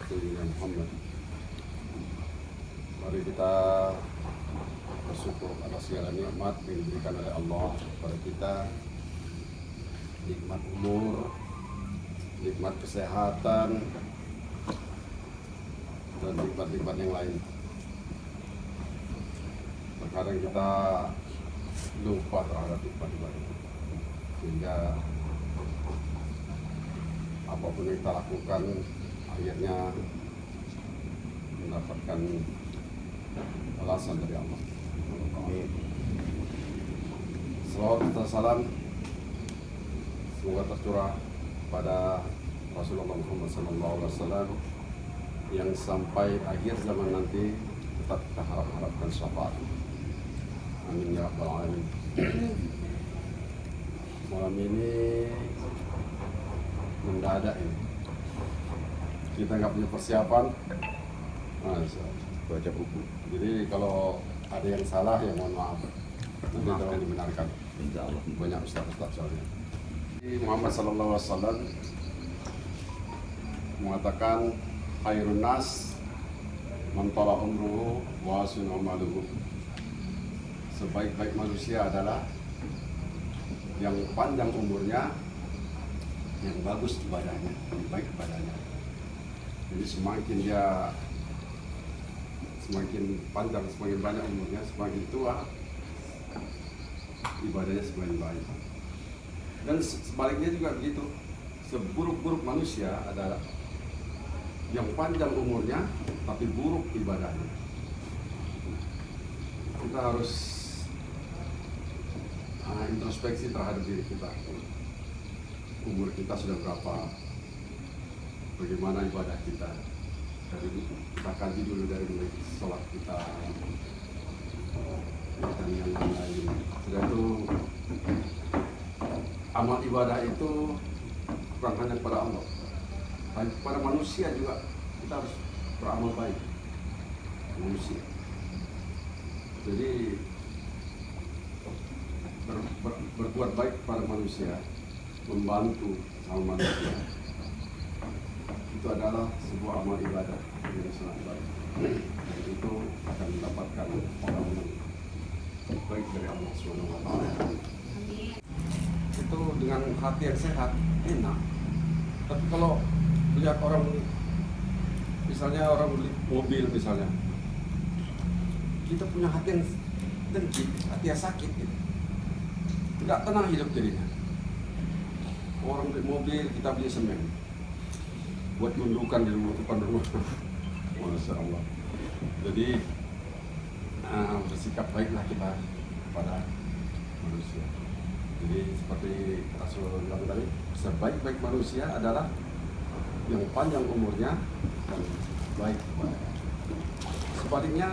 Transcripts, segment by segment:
Sayyidina Muhammad. Mari kita bersyukur atas segala nikmat yang diberikan oleh Allah kepada kita, nikmat umur, nikmat kesehatan, dan nikmat-nikmat yang lain. Terkadang kita lupa terhadap nikmat-nikmat itu, sehingga apapun yang kita lakukan akhirnya mendapatkan balasan dari Allah. Salawat dan salam semoga tercurah pada Rasulullah Muhammad SAW yang sampai akhir zaman nanti tetap kita harapkan syafaat. Amin ya rabbal alamin. Malam ini mendadak ini. Kita nggak punya persiapan. Baca buku. Jadi kalau ada yang salah ya mohon maaf. Nanti tolong dibenarkan. Insya Allah. Banyak ustaz-ustaz soalnya. Muhammad SAW mengatakan khairun nas man tala umruhu wa hasuna amaluhu. Sebaik-baik manusia adalah yang panjang umurnya, yang bagus ibadahnya, yang baik ibadahnya. Jadi semakin dia semakin panjang, semakin banyak umurnya, semakin tua ibadahnya semakin baik. Dan sebaliknya juga begitu. Seburuk-buruk manusia adalah yang panjang umurnya tapi buruk ibadahnya. Kita harus introspeksi terhadap diri kita. Umur kita sudah berapa? Bagaimana ibadah kita? Dari kita kaji dulu dari mulai sholat kita dan yang lain-lain. Sudah itu amal ibadah itu bukan hanya kepada Allah, tapi kepada manusia juga kita harus beramal baik manusia. Jadi berbuat baik kepada manusia, membantu sama manusia, itu adalah sebuah amal ibadah yang sangat baik. Dan itu akan mendapatkan pengalaman baik dari Allah SWT. Itu dengan hati yang sehat, enak. Tapi kalau lihat orang, misalnya orang beli mobil misalnya, kita punya hati yang dengki, hati yang sakit gitu. Tidak tenang hidup jadinya. Orang beli mobil, kita beli semen buat menundukan di rumah, depan rumah. Masya Allah. Jadi bersikap baiklah kita kepada manusia. Jadi seperti Rasulullah bilang tadi, sebaik-baik manusia adalah yang panjang umurnya dan baik ibadahnya. Sebaliknya,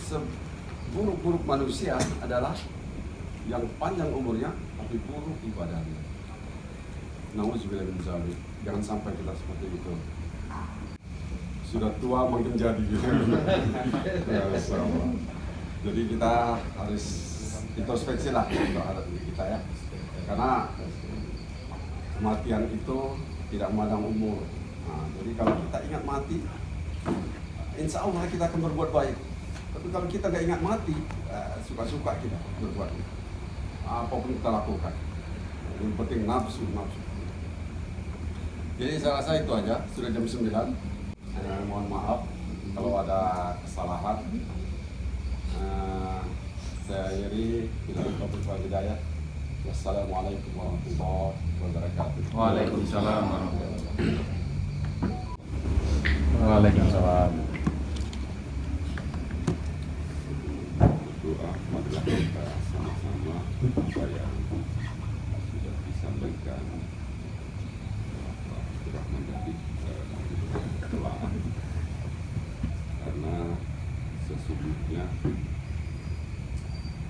seburuk-buruk manusia adalah yang panjang umurnya tapi buruk ibadahnya. Nauzubillah min dzalik. Jangan sampai kita seperti itu. Sudah tua makin jadi. Jadi kita harus introspeksi lah terhadap diri kita ya. Karena kematian itu tidak memandang umur. Nah, jadi kalau kita ingat mati, insya Allah kita akan berbuat baik. Tapi kalau kita nggak ingat mati, suka-suka kita berbuat apapun kita lakukan. Yang penting nafsu. Jadi saya rasa itu aja, sudah jam 9. Mohon maaf kalau ada kesalahan. Saya akhiri bila taufiq wal hidayah. Wassalamualaikum warahmatullahi wabarakatuh. Waalaikumsalam warahmatullahi wabarakatuh. Waalaikumsalam. Doa marilah kita sama-sama apa yang sudah disampaikan telah menjadi telah, karena sesungguhnya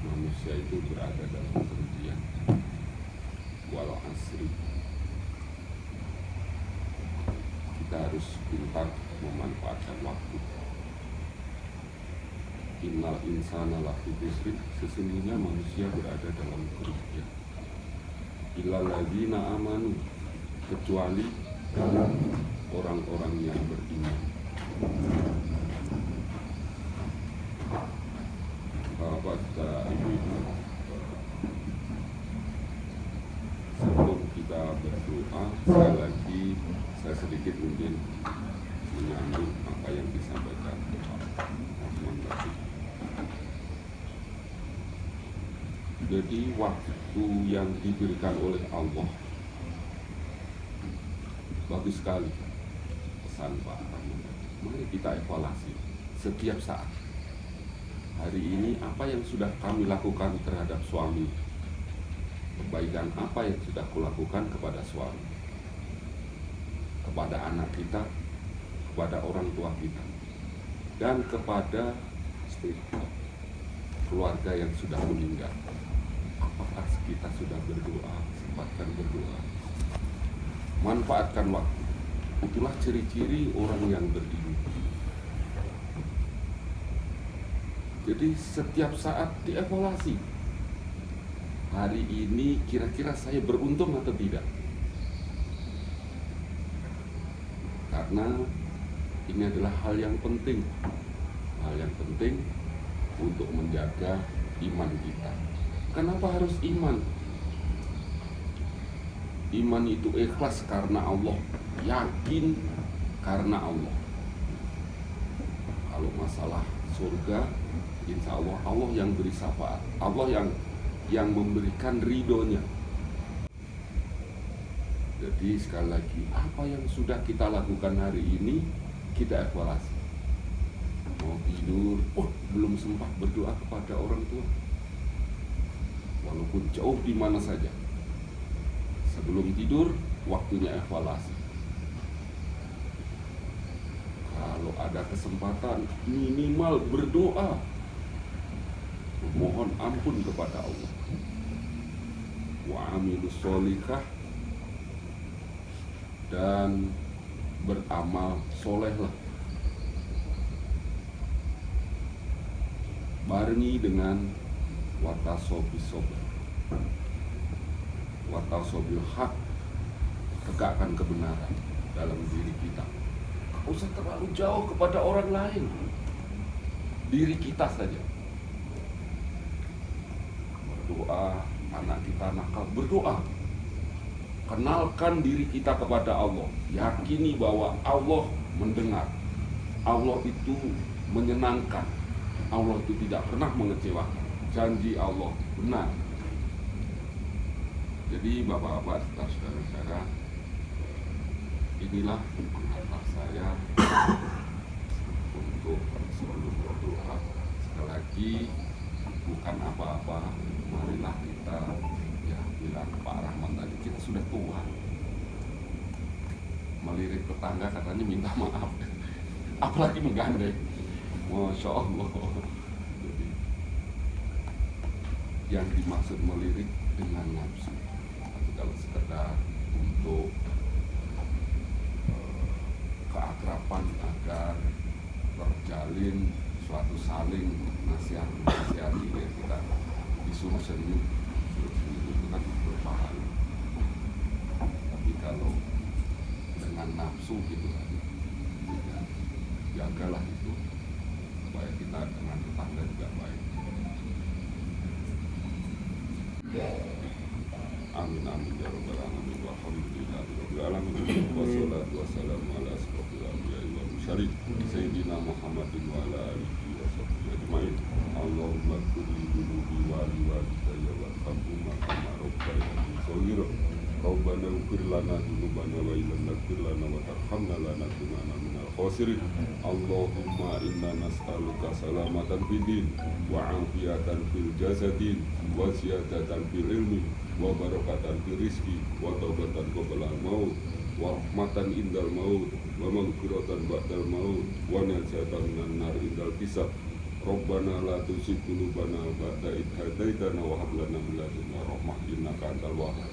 manusia itu berada dalam kerugian. Walau asri, kita harus pintar memanfaatkan waktu. Innal insana lafi khusr, sesungguhnya manusia berada dalam kerugian. Illal ladzina amanu, kecuali orang-orang yang beriman. Bapak kita sebelum kita berdoa, sekali lagi saya sedikit mungkin menyambung apa yang disampaikan Pak Osman tadi. Jadi waktu yang diberikan oleh Allah bagus sekali pesan Pak Rahman. Mari kita evaluasi setiap saat. Hari ini apa yang sudah kami lakukan terhadap suami? Kebaikan apa yang sudah kulakukan kepada suami? Kepada anak kita, kepada orang tua kita, dan kepada keluarga yang sudah meninggal. Apakah kita sudah berdoa? Sempatkan berdoa. Manfaatkan waktu. Itulah ciri-ciri orang yang beriman. Jadi setiap saat dievaluasi. Hari ini kira-kira saya beruntung atau tidak? Karena ini adalah hal yang penting. Hal yang penting untuk menjaga iman kita. Kenapa harus iman? Iman itu ikhlas karena Allah, yakin karena Allah. Kalau masalah surga, insya Allah Allah yang beri syafaat, Allah yang memberikan ridhonya. Jadi sekali lagi, apa yang sudah kita lakukan hari ini kita evaluasi. Mau tidur, belum sempat berdoa kepada orang tua, walaupun jauh di mana saja. Sebelum tidur, waktunya evaluasi. Kalau ada kesempatan, minimal berdoa, mohon ampun kepada Allah. Wa amilus sholihah, dan beramal solehlah. Barengi dengan watasobil sabr, watasobil haq, tegakkan kebenaran dalam diri kita. Gak usah terlalu jauh kepada orang lain, diri kita saja. Berdoa, anak kita nakal, berdoa. Kenalkan diri kita kepada Allah. Yakini bahwa Allah mendengar. Allah itu menyenangkan. Allah itu tidak pernah mengecewakan. Janji Allah benar. Jadi bapak-bapak, saudara-saudara, inilah pengantar saya untuk sebelum berdoa. Sekali lagi, bukan apa-apa, marilah kita bilang Pak Rahman tadi, kita sudah tua. Melirik tetangga katanya minta maaf, apalagi menggandeng. Masya Allah. Jadi, yang dimaksud melirik dengan nafsu. Tapi kalau sekedar untuk keakraban agar terjalin suatu saling nasihati, ya kita disuruh senyum itu kan berpahala. Tapi kalau dengan nafsu gitu kan, ya, jagalah itu supaya kita dengan tetangga juga baik. Amin amin ya rabbal alamin. Walhamdulillahirabbil alamin. Wassalatu wassalamu ala asyrofil anbiya'i wal mursalin sayyidina Muhammadin wa ala alihi wa sahbihi ajmain. Allahumma qul dunubi wa liwalidayya warhamhuma kama rabbayani shaghira. Rabbana ighfir lana dzunubana wa illam taghfir lana wa tarhamna lanakunanna minal khasirin. Allahumma inna nas'aluka salamatan fid din wa afiyatan fil jasadi wa ziyadatan fil ilmi wa barakatan fil rizqi wa taubatan qabla al-maut wa rahmatan indal maut wa maghfiratan ba'dal maut wa najatan minan nar indal hisab. Rabbana la tuzigh qulubana ba'da idh hadaitana wa hab lana min ladunka rahmah innaka antal wahhab.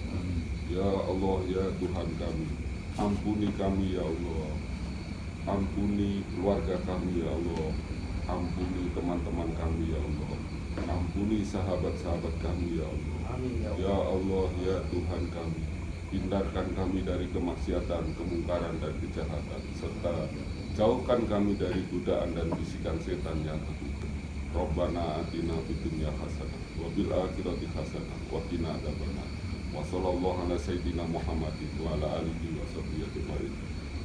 Ya Allah, ya Tuhan kami, ampuni kami ya Allah, ampuni keluarga kami ya Allah, ampuni teman-teman kami ya Allah, ampuni sahabat-sahabat kami ya Allah. Ya Allah, ya Tuhan kami, Hindarkan kami dari kemaksiatan, kemungkaran, dan kejahatan, serta jauhkan kami dari godaan dan bisikan setan yang terkutuk. Rabbana atina fid dunya hasanah wa fil akhirati hasanah wa qina adzabannar. Wa sallallahu ala sayyidina Muhammadin wa ala alihi wa sahbihi ajma'in.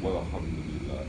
Walhamdulillah.